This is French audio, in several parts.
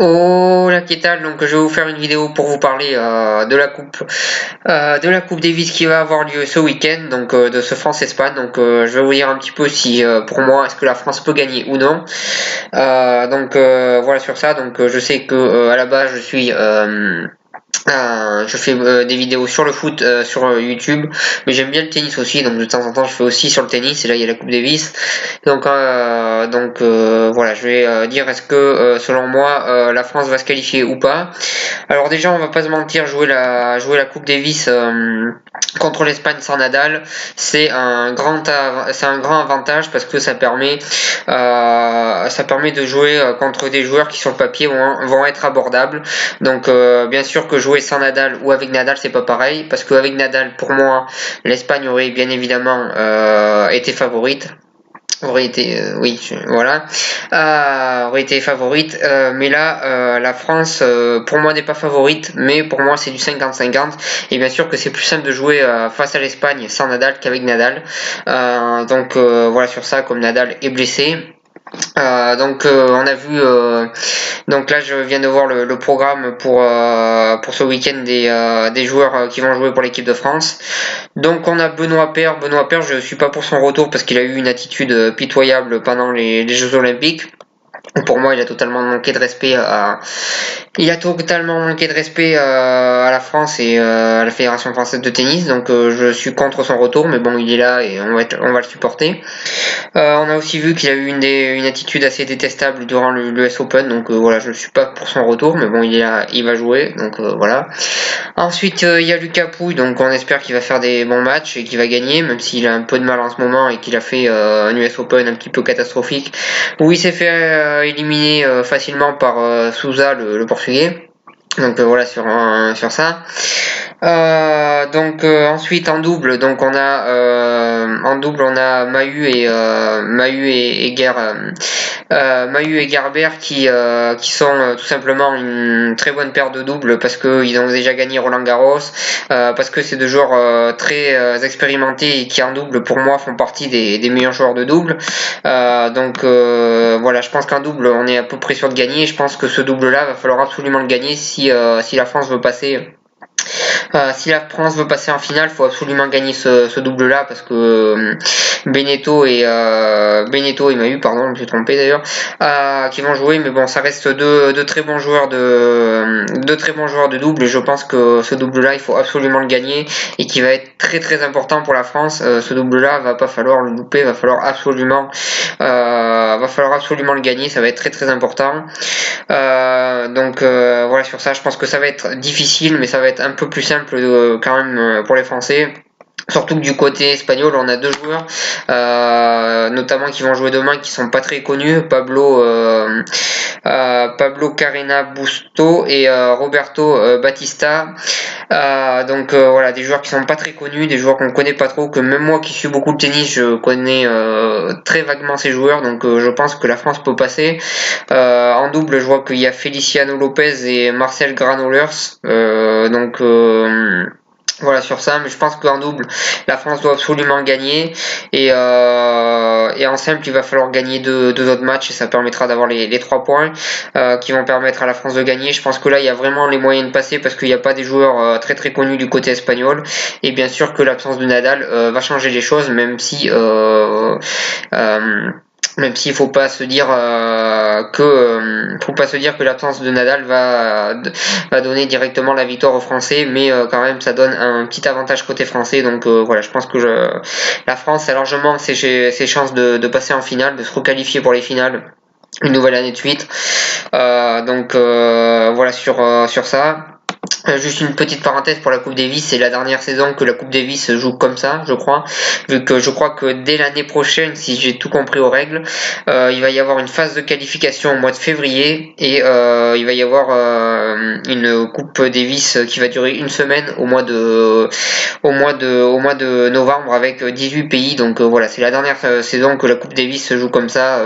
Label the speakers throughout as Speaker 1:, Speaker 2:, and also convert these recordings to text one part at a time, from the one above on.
Speaker 1: Oh la Kétal, donc je vais vous faire une vidéo pour vous parler de la coupe Davis qui va avoir lieu ce week-end, donc de ce France-Espagne. Donc je vais vous dire un petit peu si pour moi est-ce que la France peut gagner ou non. Voilà sur ça. Donc je sais que à la base je fais des vidéos sur le foot sur YouTube, mais j'aime bien le tennis aussi, donc de temps en temps je fais aussi sur le tennis, et là il y a la Coupe Davis. Voilà, je vais dire est-ce que selon moi la France va se qualifier ou pas. Alors déjà on va pas se mentir, jouer la Coupe Davis contre l'Espagne sans Nadal, c'est un grand avantage parce que ça permet de jouer contre des joueurs qui sur le papier vont être abordables. Donc bien sûr que jouer sans Nadal ou avec Nadal c'est pas pareil, parce qu'avec Nadal pour moi l'Espagne aurait bien évidemment été favorite. Aurait été aurait été favorite, mais là la France pour moi n'est pas favorite, mais pour moi c'est du 50-50, et bien sûr que c'est plus simple de jouer face à l'Espagne sans Nadal qu'avec Nadal. Voilà sur ça, comme Nadal est blessé. On a vu donc là je viens de voir le programme pour ce week-end des joueurs qui vont jouer pour l'équipe de France. Donc on a Benoît Paire. Je suis pas pour son retour parce qu'il a eu une attitude pitoyable pendant les Jeux Olympiques. Pour moi, il a totalement manqué de respect à la France et à la Fédération française de tennis. Donc, je suis contre son retour, mais bon, il est là et on va le supporter. On a aussi vu qu'il a eu une attitude assez détestable durant le US Open. Donc, voilà, je ne suis pas pour son retour, mais bon, il est là, il va jouer. Donc, voilà. Ensuite, il y a Lucas Pouille. Donc, on espère qu'il va faire des bons matchs et qu'il va gagner, même s'il a un peu de mal en ce moment et qu'il a fait un US Open un petit peu catastrophique, où il s'est fait éliminé facilement par Souza, le portugais. Donc voilà sur ça. Ensuite en double, donc on a Mahut et Gerber qui sont tout simplement une très bonne paire de doubles, parce que ils ont déjà gagné Roland Garros, parce que c'est deux joueurs très expérimentés et qui en double pour moi font partie des meilleurs joueurs de double. Voilà, je pense qu'en double on est à peu près sûr de gagner. Je pense que ce double là va falloir absolument le gagner si la France veut passer. Si la France veut passer en finale, il faut absolument gagner ce double-là, parce que Beneteau et Mahut, pardon, je me suis trompé d'ailleurs, qui vont jouer. Mais bon, ça reste deux très bons joueurs de double, et je pense que ce double-là, il faut absolument le gagner, et qui va être très très important pour la France. Ce double-là, va pas falloir le louper, va falloir absolument le gagner. Ça va être très très important. Voilà sur ça, je pense que ça va être difficile, mais ça va être un peu plus simple quand même pour les Français. Surtout que du côté espagnol, on a deux joueurs, notamment qui vont jouer demain, qui sont pas très connus, Pablo Carrena Busto et Roberto Batista. Voilà, des joueurs qui sont pas très connus, des joueurs qu'on connaît pas trop, que même moi qui suis beaucoup de tennis, je connais très vaguement ces joueurs. Donc je pense que la France peut passer. En double, je vois qu'il y a Feliciano Lopez et Marcel Granollers. Voilà sur ça, mais je pense qu'en double, la France doit absolument gagner, et en simple, il va falloir gagner deux autres matchs, et ça permettra d'avoir les 3 points qui vont permettre à la France de gagner. Je pense que là, il y a vraiment les moyens de passer, parce qu'il n'y a pas des joueurs très très connus du côté espagnol, et bien sûr que l'absence de Nadal va changer les choses, même s'il faut pas se dire que l'absence de Nadal va donner directement la victoire aux Français, mais quand même ça donne un petit avantage côté français. Donc voilà, je pense que la France a largement ses chances de passer en finale, de se requalifier pour les finales une nouvelle année de suite. Voilà sur ça. Juste une petite parenthèse pour la Coupe Davis, c'est la dernière saison que la Coupe Davis se joue comme ça, je crois, vu que je crois que dès l'année prochaine, si j'ai tout compris aux règles, il va y avoir une phase de qualification au mois de février, et il va y avoir une Coupe Davis qui va durer une semaine au mois de novembre, avec 18 pays. Donc voilà, c'est la dernière saison que la Coupe Davis se joue comme ça.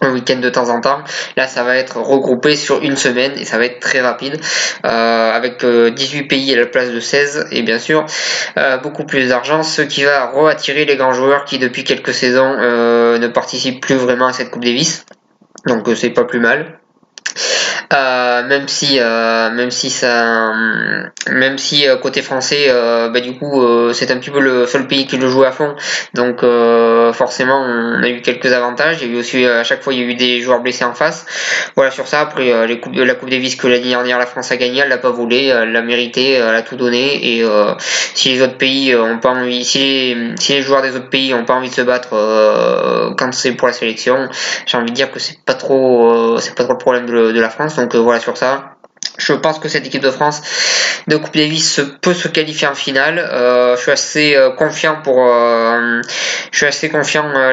Speaker 1: Un week-end de temps en temps. Là, ça va être regroupé sur une semaine, et ça va être très rapide, avec 18 pays à la place de 16, et bien sûr beaucoup plus d'argent, ce qui va attirer les grands joueurs qui depuis quelques saisons ne participent plus vraiment à cette Coupe Davis. Donc c'est pas plus mal. même si côté français, du coup, c'est un petit peu le seul pays qui le joue à fond. Donc forcément, on a eu quelques avantages. Il y a eu aussi à chaque fois, il y a eu des joueurs blessés en face. Voilà sur ça. Après, la Coupe Davis que l'année dernière la France a gagné, elle l'a pas volé, elle l'a mérité, elle a tout donné. Et si les autres pays ont pas envie, si les joueurs des autres pays ont pas envie de se battre quand c'est pour la sélection, j'ai envie de dire que c'est pas trop le problème de la France. Donc voilà sur ça. Je pense que cette équipe de France de Coupe Davis peut se qualifier en finale. Je suis assez confiant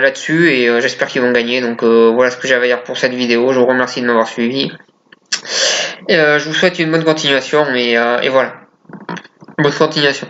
Speaker 1: là-dessus et j'espère qu'ils vont gagner. Donc voilà ce que j'avais à dire pour cette vidéo. Je vous remercie de m'avoir suivi. Je vous souhaite une bonne continuation et voilà. Bonne continuation.